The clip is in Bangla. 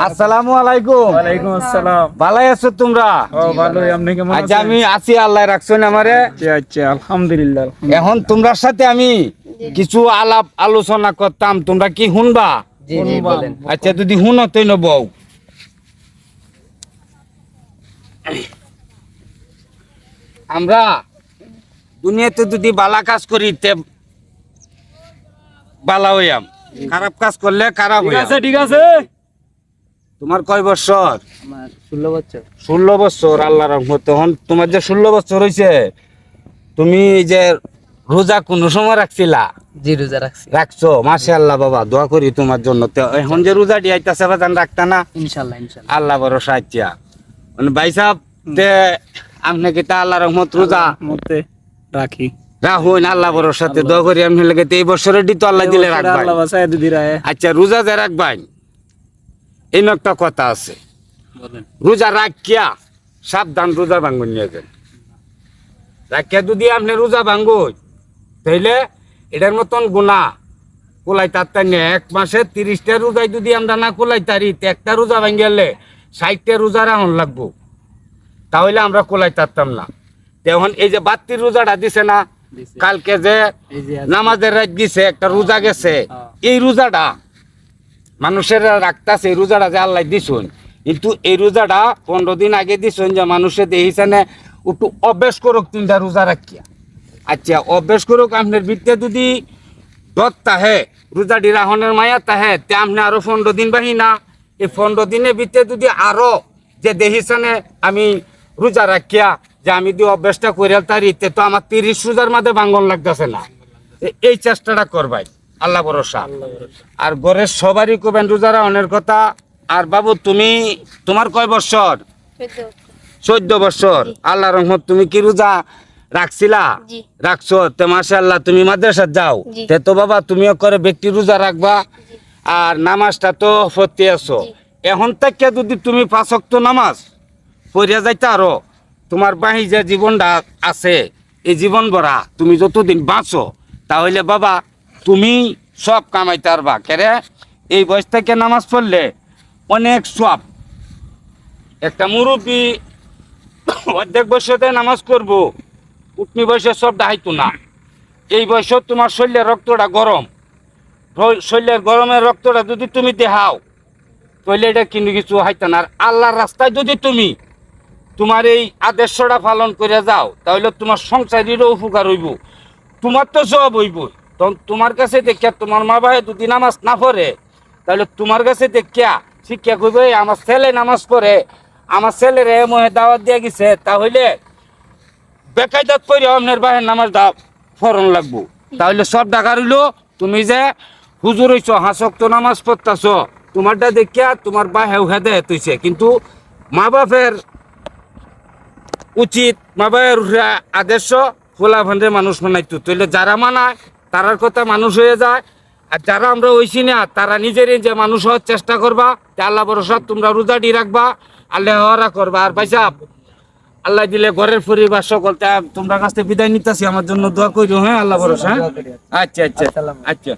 আসসালামু আলাইকুম। ওয়ালাইকুম আসসালাম। ভালো আছো তোমরা? ভালোই, আপনি কেমন আচ্ছা, আছেন? আমি আছি, আল্লাহ রাখছেন আমারে। আচ্ছা, আলহামদুলিল্লাহ। এখন তোমরার সাথে আমি কিছু আলাপ আলোচনা করতাম, তোমরা কি শুনবা? আচ্ছা, যদি শুনো তুই নবৌ। আমরা দুনিয়াতে যদি বালা কাজ করি তে বালা হইয়াম, খারাপ কাজ করলে খারাপ ঠিক হইয়াম। আছে, ঠিক আছে। তোমার কয় বছর? আমার 16 বছর। 16 বছর, আল্লাহর রহমতে। তখন তোমার যে 16 বছর হয়েছে, তুমি এই যে রোজা কোন সময় রাখছিলা? জি, রোজা রাখছি রাখছো? মাশাআল্লাহ বাবা, দোয়া করি তোমার জন্য। তো এখন যে রোজা দিয়াইতাছে বাজান, রাখতা না? ইনশাআল্লাহ ইনশাআল্লাহ। আল্লাহ ভরসা। আচ্ছা, মানে ভাই সাহেব, তে আপনি কি তা আল্লাহর রহমত রোজা মতে রাখি। রাখুন? আল্লাহ ভরসাতে দোয়া করি আপনি লাগে। এই বছরের তো আল্লাহ দিলে রাখবেন। আল্লাহ বাসায় দিদি রায়। আচ্ছা, রোজা যে রাখবেন, এই একটা কথা আছে। বলেন। রোজা রাখিয়া সাবধান, রোজা ভাঙ্গুন নিয়ে যান। রাখিয়া যদি আপনি রোজা ভাঙ্গুন, তাইলে এটার মতন গুণা কোলাই তার নিয়ে। এক মাসে 30টা রোজায় যদি আমরা না কোলাই তারি, একটা রোজা ভাঙ্গি গেলে 60টা রোজা রাখুন লাগবো, তাহলে আমরা কোলাই তারতাম না। তখন এই যে বাত্তির রোজাটা দিছে না, কালকে যে এই যে নামাজের রাত দিছে, একটা রোজা গেছে, এই রোজাটা মানুষের রাখতাছে। এই রোজাটা যে আল্লাহ দিছুন, কিন্তু এই রোজাটা 15 দিন আগে দিছুন যে মানুষে দেখিছেনে একটু অভ্যাস করুক 3টা রোজা রাখিয়া। আচ্ছা, অভ্যাস করুক। আপনার ভিতরে যদি দত তাহে, রোজাটি রাহনের মায়া তাহে, তে আপনি আরো 15 দিন বাহি না। এই 15 দিনের ভিতরে যদি আরো যে দেখিছেনে আমি রোজা রাখিয়া যে আমি যদি অভ্যাসটা করে তারি, তে তো আমার 30 রোজার মাঝে ভাঙ্গন লাগতেছে না। এই চেষ্টাটা করবাই, আল্লাহ ভরসা। আর ঘরের সবারই কবেন রোজা রাহনের কথা। আর বাবু, তোমার কয় বছর? 14 বছর। আল্লাহ রহমত, তুমি কি রোজা রাখছিলা? জি। রাখছো? তে মাশাআল্লাহ, তুমি মাদ্রাসাত যাও। জি। তে তো বাবা, তুমিও করে ব্যক্তি রোজা রাখবা, আর নামাজটা তো পড়তে আছো। জি। এখন থেকে যদি তুমি 5 ওয়াক্ত নামাজ পড়িয়া যাইতে আরো, তোমার বাহি যে জীবনটা আছে, এই জীবন ভরা তুমি যতদিন বাঁচো, তাহলে বাবা তুমি সব কামাইতে পারবা। কেরে এই বয়স থেকে নামাজ পড়লে অনেক সব। একটা মুরব্বী অর্ধেক বয়সে নামাজ করবো, উঠনি বয়সে সব ডাহাইতো না। এই বয়সে তোমার শরীরের রক্তটা গরম, শরীরের গরমের রক্তটা যদি তুমি দেখাও, তাহলে এটা কিন্তু কিছু হাইতো না। আর আল্লাহর রাস্তায় যদি তুমি তোমার এই আদর্শটা পালন করে যাও, তাহলে তোমার সংসারেরও উপকার হইব, তোমার তো সব হইব। তখন তোমার কাছে দেখিয়া তোমার মা বাবা যদি নামাজ না পড়ে, তাহলে তোমার কাছে দেখিয়া শিক্ষা করবে আমার ছেলে নামাজ পড়ে, আমার ছেলের মহে দাওয়াত দিয়ে গেছে, তাহলে বেকায়দাত করে আপনার বাহের নামাজ ফরন লাগবো। তাহলে সব ডাকা রইল। তুমি যে হুজুর হইছ, 5 ওয়াক্ত নামাজ পড়তাছ, তোমারটা দেখিয়া তোমার বাহেও হেদায়েত হইছে। কিন্তু মা বাপের উচিত, মা বাবার আদর্শ ফোলা ভান্ডে মানুষ বানাইতো। তাহলে যারা মানায় তারার কথা মানুষ হয়ে যায়, আর যারা আমরা হইছি না, তারা নিজেরই যে মানুষ হওয়ার চেষ্টা করবা। আল্লাহ ভরসা, তোমরা রোজাটি রাখবা, আল্লাহ হওয়ারা করবা। আর ভাই সাহেব, আল্লাহ দিলে ঘরের পরিবার সকল, তোমরা কাছ থেকে বিদায় নিতেছি, আমার জন্য দোয়া করিও। হ্যাঁ, আল্লাহ ভরসা। আচ্ছা আচ্ছা আচ্ছা।